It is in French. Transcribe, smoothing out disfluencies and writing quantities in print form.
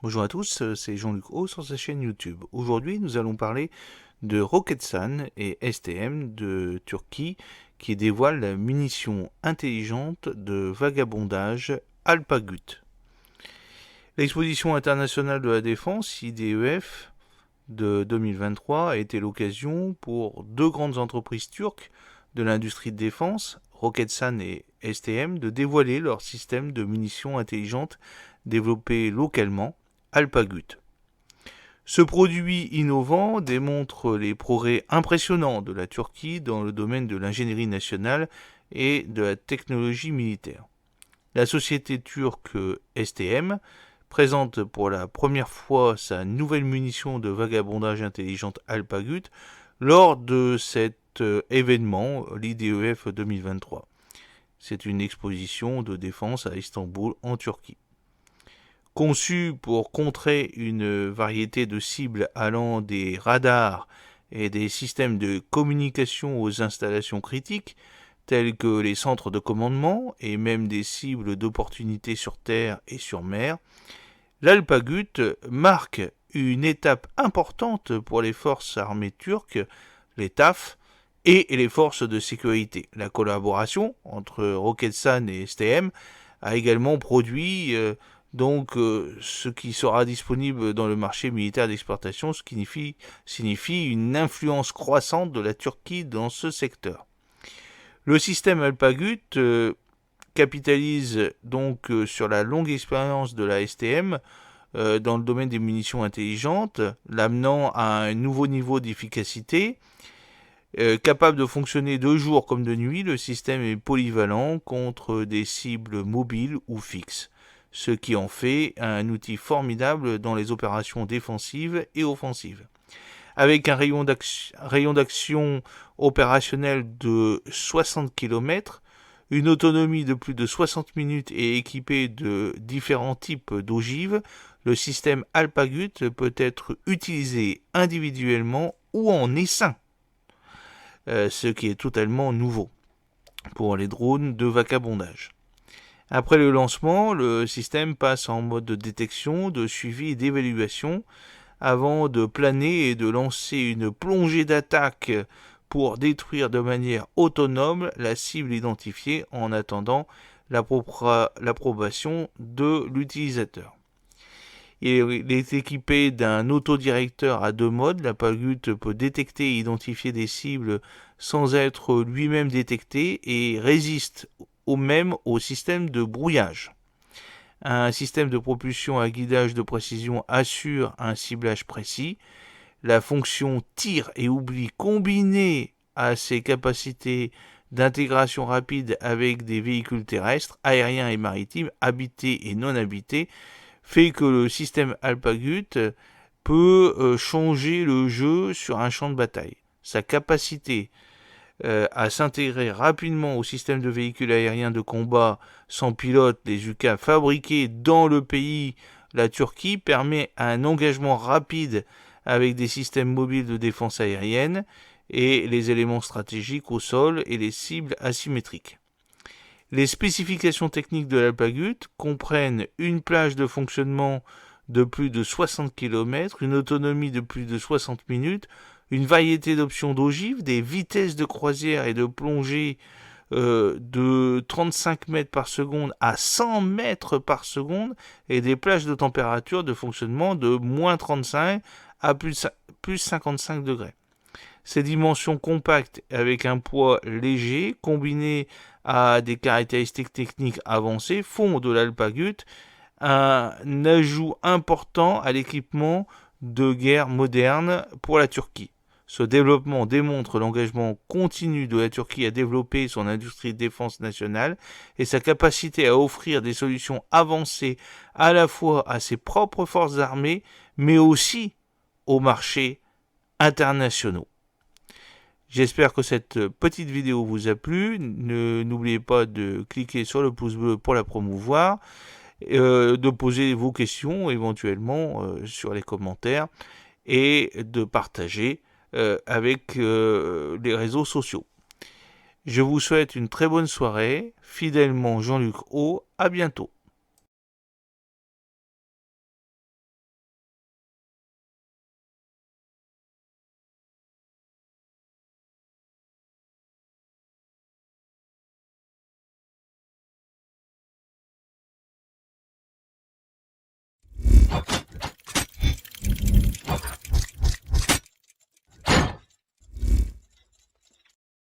Bonjour à tous, c'est Jean-Luc Haut sur sa chaîne YouTube. Aujourd'hui, nous allons parler de Roketsan et STM de Turquie qui dévoilent la munition intelligente de vagabondage Alpagut. L'exposition internationale de la défense, IDEF, de 2023 a été l'occasion pour deux grandes entreprises turques de l'industrie de défense, Roketsan et STM, de dévoiler leur système de munitions intelligentes développé localement, Alpagut. Ce produit innovant démontre les progrès impressionnants de la Turquie dans le domaine de l'ingénierie nationale et de la technologie militaire. La société turque STM présente pour la première fois sa nouvelle munition de vagabondage intelligente Alpagut lors de cet événement, l'IDEF 2023. C'est une exposition de défense à Istanbul, en Turquie. Conçu pour contrer une variété de cibles allant des radars et des systèmes de communication aux installations critiques, tels que les centres de commandement et même des cibles d'opportunités sur terre et sur mer, l'Alpagut marque une étape importante pour les forces armées turques, les TAF, et les forces de sécurité. La collaboration entre Roketsan et STM a également produit ce qui sera disponible dans le marché militaire d'exportation, ce qui signifie une influence croissante de la Turquie dans ce secteur. Le système Alpagut capitalise donc sur la longue expérience de la STM dans le domaine des munitions intelligentes, l'amenant à un nouveau niveau d'efficacité. Capable de fonctionner de jour comme de nuit, le système est polyvalent contre des cibles mobiles ou fixes, ce qui en fait un outil formidable dans les opérations défensives et offensives. Avec un rayon d'action opérationnel de 60 km, une autonomie de plus de 60 minutes et équipé de différents types d'ogives, le système Alpagut peut être utilisé individuellement ou en essaim, ce qui est totalement nouveau pour les drones de vagabondage. Après le lancement, le système passe en mode de détection, de suivi et d'évaluation avant de planer et de lancer une plongée d'attaque pour détruire de manière autonome la cible identifiée en attendant l'approbation de l'utilisateur. Il est équipé d'un autodirecteur à deux modes. L'Alpagut peut détecter et identifier des cibles sans être lui-même détecté et résiste au système de brouillage. Un système de propulsion à guidage de précision assure un ciblage précis. La fonction tir et oubli combinée à ses capacités d'intégration rapide avec des véhicules terrestres, aériens et maritimes, habités et non habités, fait que le système Alpagut peut changer le jeu sur un champ de bataille. Sa capacité à s'intégrer rapidement au système de véhicules aériens de combat sans pilote, les UCAV fabriqués dans le pays, la Turquie, permet un engagement rapide avec des systèmes mobiles de défense aérienne et les éléments stratégiques au sol et les cibles asymétriques. Les spécifications techniques de l'Alpagut comprennent une plage de fonctionnement de plus de 60 km, une autonomie de plus de 60 minutes, une variété d'options d'ogives, des vitesses de croisière et de plongée de 35 mètres par seconde à 100 mètres par seconde et des plages de température de fonctionnement de moins 35 à plus 55 degrés. Ces dimensions compactes avec un poids léger combinées à des caractéristiques techniques avancées font de l'Alpagut un ajout important à l'équipement de guerre moderne pour la Turquie. Ce développement démontre l'engagement continu de la Turquie à développer son industrie de défense nationale et sa capacité à offrir des solutions avancées à la fois à ses propres forces armées, mais aussi aux marchés internationaux. J'espère que cette petite vidéo vous a plu. N'oubliez pas de cliquer sur le pouce bleu pour la promouvoir, de poser vos questions éventuellement sur les commentaires et de partager avec les réseaux sociaux. Je vous souhaite une très bonne soirée. Fidèlement Jean-Luc Haut, à bientôt.